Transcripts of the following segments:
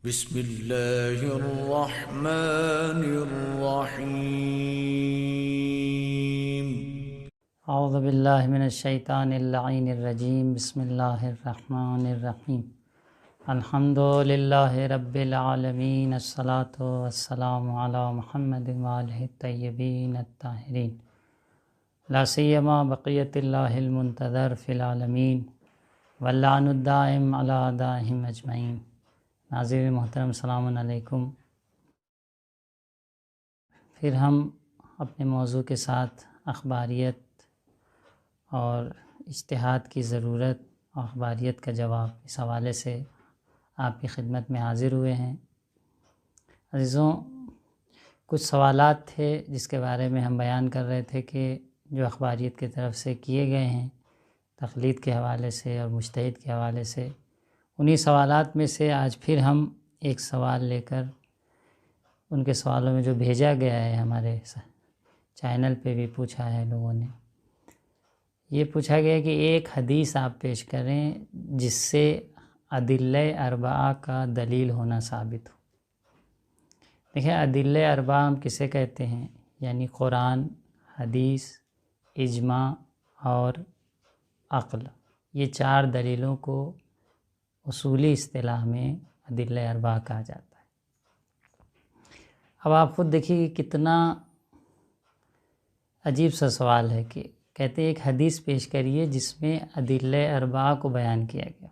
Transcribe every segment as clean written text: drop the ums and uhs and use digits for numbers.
بسم اللہ الرحمن الرحیم۔ اعوذ باللہ من الشیطان اللعین الرجیم۔ بسم اللہ الرحمن الرحیم۔ الحمد للہ رب العالمین، الصلاۃ والسلام علی محمد وآلہ الطیبین الطاہرین، لا سیما بقیۃ اللہ المنتظر فی العالمین واللعن الدائم علی اعدائہم اجمعین۔ ناظرین محترم، السلام علیکم۔ پھر ہم اپنے موضوع کے ساتھ اخباریت اور اجتہاد کی ضرورت اور اخباریت کا جواب، اس حوالے سے آپ کی خدمت میں حاضر ہوئے ہیں۔ عزیزوں، کچھ سوالات تھے جس کے بارے میں ہم بیان کر رہے تھے کہ جو اخباریت کی طرف سے کیے گئے ہیں تقلید کے حوالے سے اور مجتہد کے حوالے سے، انہی سوالات میں سے آج پھر ہم ایک سوال لے کر ان کے سوالوں میں جو بھیجا گیا ہے، ہمارے چینل پہ بھی پوچھا ہے لوگوں نے، یہ پوچھا گیا کہ ایک حدیث آپ پیش کریں جس سے ادلہ اربعہ کا دلیل ہونا ثابت ہو۔ دیکھیں، ادلہ اربعہ ہم کسے کہتے ہیں؟ یعنی قرآن، حدیث، اجماع اور عقل، یہ چار دلیلوں کو اصولی اصطلاح میں ادلہ اربعہ کہا جاتا ہے۔ اب آپ خود دیکھیے کہ کتنا عجیب سا سوال ہے کہ کہتے ہیں ایک حدیث پیش کریے جس میں ادلہ اربعہ کو بیان کیا گیا،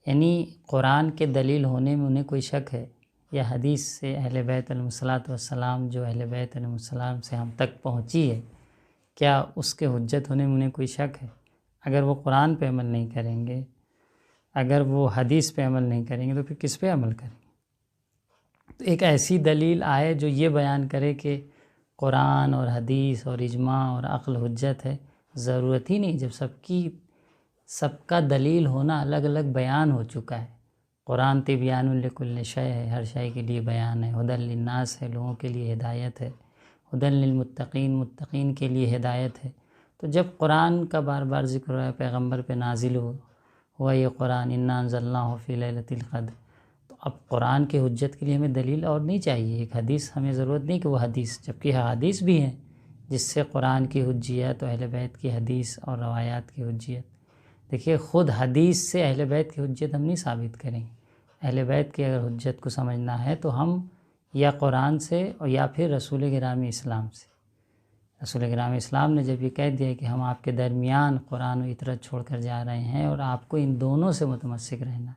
یعنی قرآن کے دلیل ہونے میں انہیں کوئی شک ہے، یا حدیث سے اہل بیت علیہ الصلوۃ والسلام جو اہل بیت علیہ السلام سے ہم تک پہنچی ہے، کیا اس کے حجت ہونے میں انہیں کوئی شک ہے؟ اگر وہ قرآن پہ عمل نہیں کریں گے، اگر وہ حدیث پہ عمل نہیں کریں گے، تو پھر کس پہ عمل کریں گے؟ تو ایک ایسی دلیل آئے جو یہ بیان کرے کہ قرآن اور حدیث اور اجماع اور عقل حجت ہے، ضرورت ہی نہیں، جب سب کا دلیل ہونا الگ الگ بیان ہو چکا ہے۔ قرآن تبیان لکل شیء ہے، ہر شے کے لیے بیان ہے، ہدی للناس ہے، لوگوں کے لیے ہدایت ہے، ہدی للمتقین، متقین کے لیے ہدایت ہے۔ تو جب قرآن کا بار بار ذکر ہوا ہے، پیغمبر پہ نازل ہوا یہ قرآن، انا انزلناہ فی لیلۃ القدر، تو اب قرآن کے حجت کے لیے ہمیں دلیل اور نہیں چاہیے، ایک حدیث ہمیں ضرورت نہیں کہ وہ حدیث، جبکہ حدیث بھی ہیں جس سے قرآن کی حجیت اور اہل بیت کی حدیث اور روایات کی حجیت۔ دیکھیے، خود حدیث سے اہل بیت کی حجت ہم نہیں ثابت کریں گے۔ اہل بیت کی اگر حجت کو سمجھنا ہے تو ہم یا قرآن سے اور یا پھر رسول گرامی اسلام سے۔ رسول گرامی اسلام نے جب یہ کہہ دیا کہ ہم آپ کے درمیان قرآن و اطرت چھوڑ کر جا رہے ہیں اور آپ کو ان دونوں سے متمسک رہنا ہے،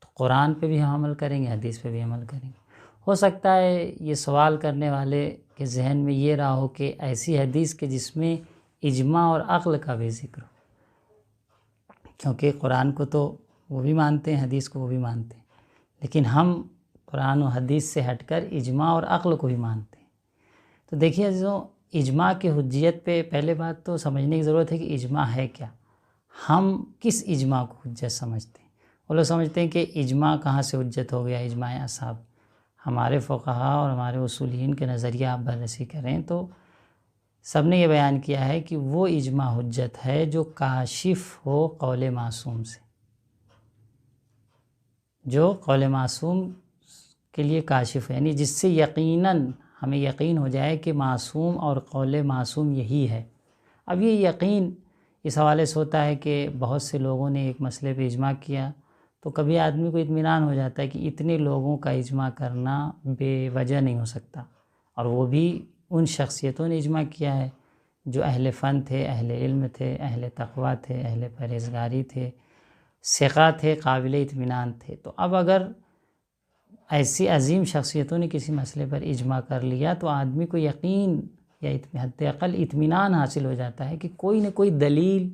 تو قرآن پہ بھی ہم عمل کریں گے، حدیث پہ بھی عمل کریں گے۔ ہو سکتا ہے یہ سوال کرنے والے کے ذہن میں یہ رہا ہو کہ ایسی حدیث کہ جس میں اجماع اور عقل کا بھی ذکر ہو، کیونکہ قرآن کو تو وہ بھی مانتے ہیں، حدیث کو وہ بھی مانتے ہیں، لیکن ہم قرآن و حدیث سے ہٹ کر اجماع اور عقل کو بھی مانتے ہیں۔ تو دیکھیے عزیزوں، اجماع کی حجیت پہ پہلے بات تو سمجھنے کی ضرورت ہے کہ اجماع ہے کیا، ہم کس اجماع کو حجت سمجھتے ہیں۔ وہ لوگ سمجھتے ہیں کہ اجماع کہاں سے حجت ہو گیا، اجماع اصحاب۔ ہمارے فقہاء اور ہمارے اصولین کے نظریہ آپ بررسی کریں تو سب نے یہ بیان کیا ہے کہ وہ اجماع حجت ہے جو کاشف ہو قول معصوم سے، جو قول معصوم کے لیے کاشف ہے، یعنی جس سے یقیناً ہمیں یقین ہو جائے کہ معصوم اور قول معصوم یہی ہے۔ اب یہ یقین اس حوالے سے ہوتا ہے کہ بہت سے لوگوں نے ایک مسئلے پہ اجماع کیا تو کبھی آدمی کو اطمینان ہو جاتا ہے کہ اتنے لوگوں کا اجماع کرنا بے وجہ نہیں ہو سکتا، اور وہ بھی ان شخصیتوں نے اجماع کیا ہے جو اہل فن تھے، اہل علم تھے، اہل تقویٰ تھے، اہل پرہیزگاری تھے، ثقہ تھے، قابل اطمینان تھے۔ تو اب اگر ایسی عظیم شخصیتوں نے کسی مسئلے پر اجماع کر لیا تو آدمی کو یقین یا حد اقل اطمینان حاصل ہو جاتا ہے کہ کوئی نہ کوئی دلیل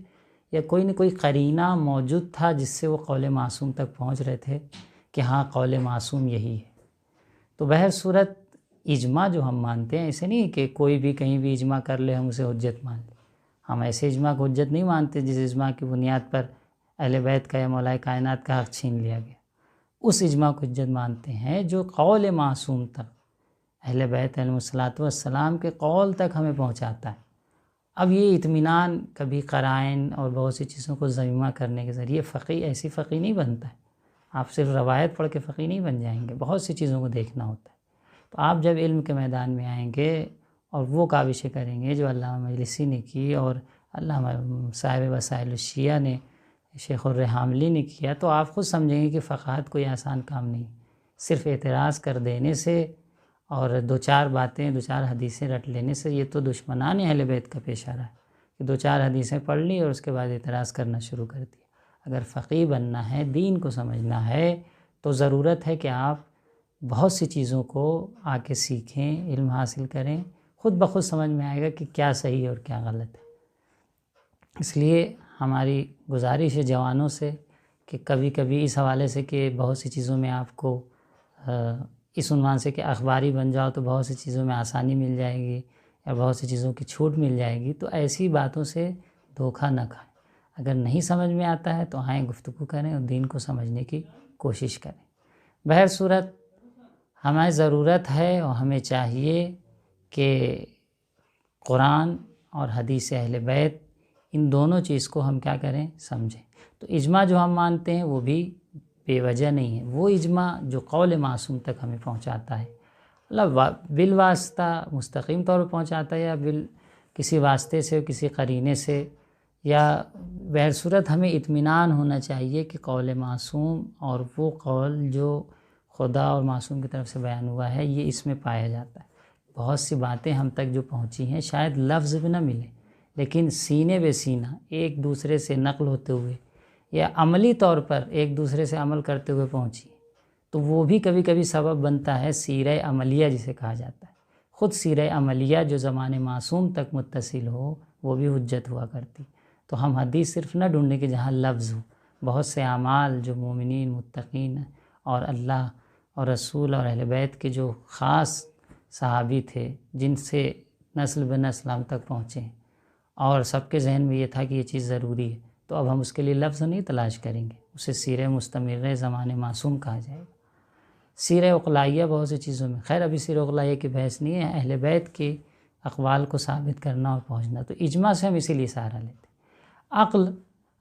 یا کوئی نہ کوئی قرینہ موجود تھا جس سے وہ قول معصوم تک پہنچ رہے تھے کہ ہاں قول معصوم یہی ہے۔ تو بہر صورت اجماع جو ہم مانتے ہیں، ایسے نہیں کہ کوئی بھی کہیں بھی اجماع کر لے ہم اسے حجت مان لیں۔ ہم ایسے اجماع کو حجت نہیں مانتے جس اجماع کی بنیاد پر اہل بیت کا یا مولا کائنات کا حق چھین لیا گیا۔ اس اجماع کو حجت مانتے ہیں جو قول معصوم تک، اہل بیت علیہ الصلوۃ والسلام کے قول تک ہمیں پہنچاتا ہے۔ اب یہ اطمینان کبھی قرائن اور بہت سی چیزوں کو ضمیمہ کرنے کے ذریعے فقی ایسی فقی نہیں بنتا ہے۔ آپ صرف روایت پڑھ کے فقیہ نہیں بن جائیں گے، بہت سی چیزوں کو دیکھنا ہوتا ہے۔ تو آپ جب علم کے میدان میں آئیں گے اور وہ کاوشیں کریں گے جو علامہ مجلسی نے کی اور علامہ صاحب وسائل الشیعہ نے، شیخ الرحاملی نے کیا، تو آپ خود سمجھیں گے کہ فقاہت کوئی آسان کام نہیں۔ صرف اعتراض کر دینے سے اور دو چار باتیں، دو چار حدیثیں رٹ لینے سے یہ تو دشمنان اہل بیت کا پیشہ رہا ہے کہ دو چار حدیثیں پڑھ لی اور اس کے بعد اعتراض کرنا شروع کر دیا۔ اگر فقیہ بننا ہے، دین کو سمجھنا ہے، تو ضرورت ہے کہ آپ بہت سی چیزوں کو آ کے سیکھیں، علم حاصل کریں، خود بخود سمجھ میں آئے گا کہ کیا صحیح ہے اور کیا غلط ہے۔ اس لیے ہماری گزارش ہے جوانوں سے کہ کبھی کبھی اس حوالے سے کہ بہت سی چیزوں میں آپ کو اس عنوان سے کہ اخباری بن جاؤ تو بہت سی چیزوں میں آسانی مل جائے گی یا بہت سی چیزوں کی چھوٹ مل جائے گی، تو ایسی باتوں سے دھوکہ نہ کھائیں۔ اگر نہیں سمجھ میں آتا ہے تو آئیں، گفتگو کریں اور دین کو سمجھنے کی کوشش کریں۔ بہر صورت ہمیں ضرورت ہے اور ہمیں چاہیے کہ قرآن اور حدیث اہل بیت ان دونوں چیز کو ہم کیا کریں، سمجھیں۔ تو اجماع جو ہم مانتے ہیں وہ بھی بے وجہ نہیں ہے، وہ اجماع جو قول معصوم تک ہمیں پہنچاتا ہے، اللہ بالواسطہ مستقیم طور پر پہنچاتا ہے یا کسی واسطے سے، کسی قرینے سے، یا بہر صورت ہمیں اطمینان ہونا چاہیے کہ قول معصوم اور وہ قول جو خدا اور معصوم کی طرف سے بیان ہوا ہے یہ اس میں پایا جاتا ہے۔ بہت سی باتیں ہم تک جو پہنچی ہیں شاید لفظ بھی نہ ملے، لیکن سینے بے سینہ ایک دوسرے سے نقل ہوتے ہوئے یا عملی طور پر ایک دوسرے سے عمل کرتے ہوئے پہنچی، تو وہ بھی کبھی کبھی سبب بنتا ہے سیرہ عملیہ جسے کہا جاتا ہے۔ خود سیرہ عملیہ جو زمان معصوم تک متصل ہو وہ بھی حجت ہوا کرتی۔ تو ہم حدیث صرف نہ ڈھونڈیں کہ جہاں لفظ ہو، بہت سے اعمال جو مومنین، متقین اور اللہ اور رسول اور اہل بیت کے جو خاص صحابی تھے جن سے نسل بہ نسل ہم تک پہنچے ہیں اور سب کے ذہن میں یہ تھا کہ یہ چیز ضروری ہے، تو اب ہم اس کے لیے لفظ نہیں تلاش کریں گے، اسے سیرہ مستمرہ زمان معصوم کہا جائے گا۔ سیرہ عقلائیہ بہت سی چیزوں میں، خیر ابھی سیرہ عقلائیہ کی بحث نہیں ہے، اہل بیت کے اقوال کو ثابت کرنا اور پہنچنا، تو اجماع سے ہم اسی لیے سہارا لیتے ہیں۔ عقل،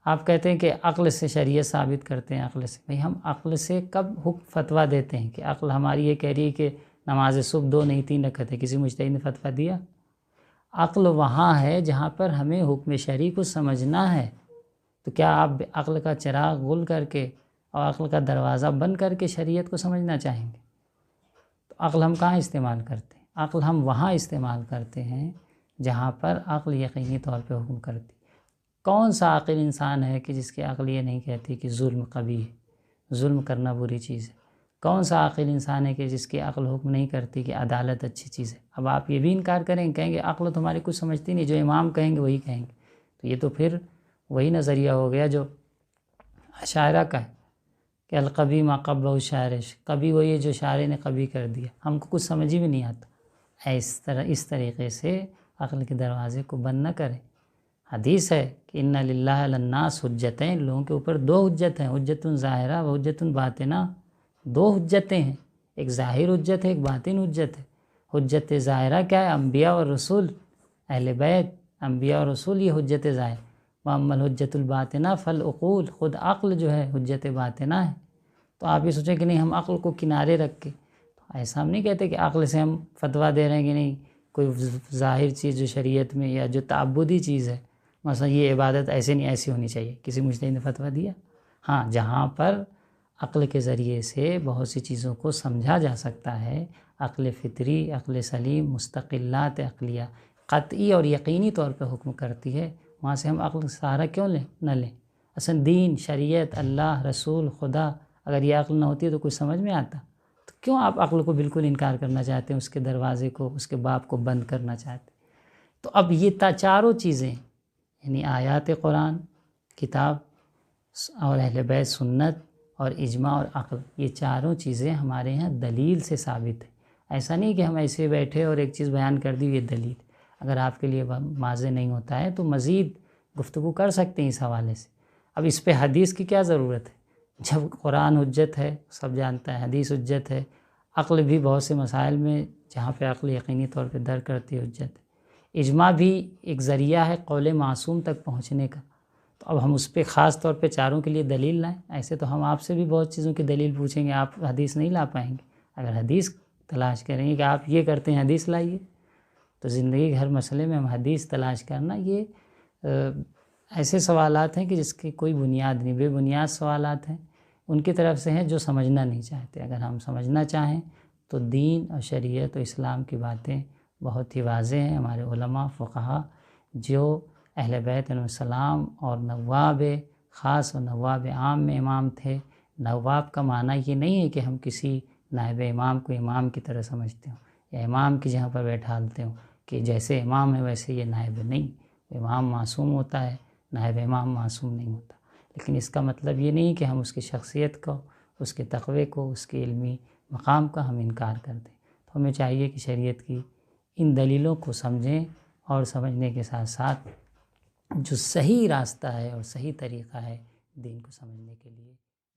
آپ کہتے ہیں کہ عقل سے شریعت ثابت کرتے ہیں، عقل سے، بھئی ہم عقل سے کب فتویٰ دیتے ہیں کہ عقل ہماری یہ کہہ رہی ہے کہ نماز صبح 2 نہیں 3 رکعت ہے، کسی مجتہد نے فتویٰ دیا؟ عقل وہاں ہے جہاں پر ہمیں حکم شرعی کو سمجھنا ہے، تو کیا آپ عقل کا چراغ گل کر کے اور عقل کا دروازہ بند کر کے شریعت کو سمجھنا چاہیں گے؟ تو عقل ہم کہاں استعمال کرتے ہیں؟ عقل ہم وہاں استعمال کرتے ہیں جہاں پر عقل یقینی طور پہ حکم کرتی۔ کون سا عاقل انسان ہے کہ جس کی عقل یہ نہیں کہتی کہ ظلم قبیح ہے، ظلم کرنا بری چیز ہے؟ کون سا عاقل انسان ہے کہ جس کی عقل حکم نہیں کرتی کہ عدالت اچھی چیز ہے؟ اب آپ یہ بھی انکار کریں، کہیں گے عقل تمہاری کچھ سمجھتی نہیں، جو امام کہیں گے وہی کہیں گے، تو یہ تو پھر وہی نظریہ ہو گیا جو اشاعرہ کا ہے کہ القبیح ما قبہ الشاعر، کبھی وہی ہے جو شاعر نے کبھی کر دیا، ہم کو کچھ سمجھ بھی نہیں آتا۔ اس طریقے سے عقل کے دروازے کو بند نہ کریں۔ حدیث ہے کہ ان للہ علی الناس حجتین، لوگوں کے اوپر 2 حجت ہیں، حجت ظاہرہ و حجت باطنہ، 2 حجتیں ہیں، ایک ظاہر حجت ہے، ایک باطن حجت ہے۔ حجت ظاہرہ کیا ہے؟ انبیاء اور رسول، اہل بیت، انبیاء اور رسول، یہ حجت ظاہر۔ واما الحجت الباطنہ فالعقول، خود عقل جو ہے حجت باطنہ ہے۔ تو آپ یہ سوچیں کہ نہیں ہم عقل کو کنارے رکھ کے، تو ایسا ہم نہیں کہتے کہ عقل سے ہم فتویٰ دے رہے ہیں کہ نہیں کوئی ظاہر چیز جو شریعت میں یا جو تعبدی چیز ہے، مثلا یہ عبادت ایسے نہیں ایسی ہونی چاہیے، کسی مجتہد نے فتویٰ دیا؟ ہاں، جہاں پر عقل کے ذریعے سے بہت سی چیزوں کو سمجھا جا سکتا ہے، عقل فطری، عقل سلیم، مستقلات عقلیہ قطعی اور یقینی طور پہ حکم کرتی ہے، وہاں سے ہم عقل کا سہارا کیوں نہ لیں؟ اصل دین، شریعت، اللہ، رسول، خدا، اگر یہ عقل نہ ہوتی تو کچھ سمجھ میں آتا؟ تو کیوں آپ عقل کو بالکل انکار کرنا چاہتے ہیں، اس کے دروازے کو، اس کے باب کو بند کرنا چاہتے ہیں؟ تو اب یہ چاروں چیزیں، یعنی آیات قرآن، کتاب اور اہل بیت سنت اور اجماع اور عقل، یہ چاروں چیزیں ہمارے ہاں دلیل سے ثابت ہیں۔ ایسا نہیں کہ ہم ایسے بیٹھے اور ایک چیز بیان کر دی یہ دلیل، اگر آپ کے لیے واضح نہیں ہوتا ہے تو مزید گفتگو کر سکتے ہیں اس حوالے سے۔ اب اس پہ حدیث کی کیا ضرورت ہے جب قرآن حجت ہے، سب جانتا ہے، حدیث حجت ہے، عقل بھی بہت سے مسائل میں جہاں پہ عقل یقینی طور پہ در کرتی ہے حجت ہے، اجماع بھی ایک ذریعہ ہے قول معصوم تک پہنچنے کا، تو اب ہم اس پہ خاص طور پہ چاروں کے لیے دلیل لائیں؟ ایسے تو ہم آپ سے بھی بہت چیزوں کی دلیل پوچھیں گے، آپ حدیث نہیں لا پائیں گے۔ اگر حدیث تلاش کریں گے کہ آپ یہ کرتے ہیں حدیث لائیے، تو زندگی کے ہر مسئلے میں ہم حدیث تلاش کرنا، یہ ایسے سوالات ہیں کہ جس کی کوئی بنیاد نہیں، بے بنیاد سوالات ہیں، ان کی طرف سے ہیں جو سمجھنا نہیں چاہتے۔ اگر ہم سمجھنا چاہیں تو دین اور شریعت و اسلام کی باتیں بہت ہی واضح ہیں۔ ہمارے علماء فقہا جو اہل بیت علیہ السلام اور نواب خاص و نواب عام میں امام تھے، نواب کا معنی یہ نہیں ہے کہ ہم کسی نائب امام کو امام کی طرح سمجھتے ہوں یا امام کی جہاں پر بیٹھالتے ہوں کہ جیسے امام ہے ویسے یہ نائب نہیں۔ امام معصوم ہوتا ہے، نائب امام معصوم نہیں ہوتا۔ لیکن اس کا مطلب یہ نہیں کہ ہم اس کی شخصیت کو، اس کے تقوی کو، اس کے علمی مقام کا ہم انکار کر دیں۔ تو ہمیں چاہیے کہ شریعت کی ان دلیلوں کو سمجھیں، اور سمجھنے کے ساتھ ساتھ جو صحیح راستہ ہے اور صحیح طریقہ ہے دین کو سمجھنے کے لیے